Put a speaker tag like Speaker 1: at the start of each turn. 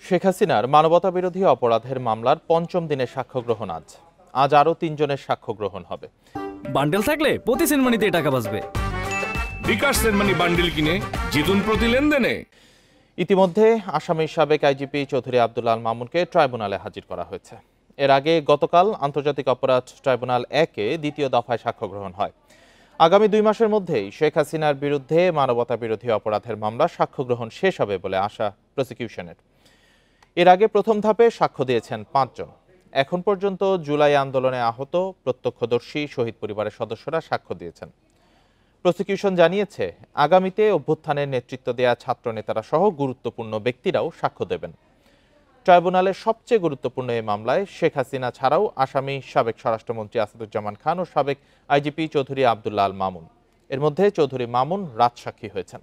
Speaker 1: শেখ হাসিনার মানবতাবিরোধী অপরাধের মামলার পঞ্চম দিনের সাক্ষ্য গ্রহণ আজ আরও ৩ জনের সাক্ষ্য গ্রহণ হবে।
Speaker 2: বান্ডেল থাকলে প্রতি সেনমানিতে টাকা বাঁচবে।
Speaker 3: বিকাশ সেনমানি বান্ডেল কিনে জিতুন প্রতি লেনদেনে।
Speaker 1: ইতিমধ্যে আসামির সাবেক আইজিপি চৌধুরী আব্দুল আল মামুনকে ট্রাইব্যুনালে হাজির করা হয়েছে। এর আগে গতকাল আন্তর্জাতিক অপরাধ ট্রাইব্যুনাল ১-এ দ্বিতীয় দফায় সাক্ষ্য গ্রহণ হয়। আগামী ২ মাসের মধ্যেই শেখ হাসিনার বিরুদ্ধে মানবতাবিরোধী অপরাধের মামলা সাক্ষ্য গ্রহণ শেষ হবে বলে আশা প্রসিকিউশনের। এর আগে প্রথম ধাপে সাক্ষ্য দিয়েছেন ৫ জন। এখন পর্যন্ত জুলাই আন্দোলনে আহত প্রত্যক্ষদর্শী শহীদ পরিবারের সদস্যরা সাক্ষ্য দিয়েছেন। প্রসিকিউশন জানিয়েছে, আগামীতে অভ্যুত্থানের নেতৃত্ব দেয়া ছাত্র নেতারা সহ গুরুত্বপূর্ণ ব্যক্তিরাও সাক্ষ্য দেবেন। ট্রাইব্যুনালের সবচেয়ে গুরুত্বপূর্ণ এই মামলায় শেখ হাসিনা ছাড়াও আসামি সাবেক স্বরাষ্ট্রমন্ত্রী আসাদুজ্জামান খান ও সাবেক আইজিপি চৌধুরী আব্দুল আল মামুন। এর মধ্যে চৌধুরী মামুন রাজসাক্ষী হয়েছেন।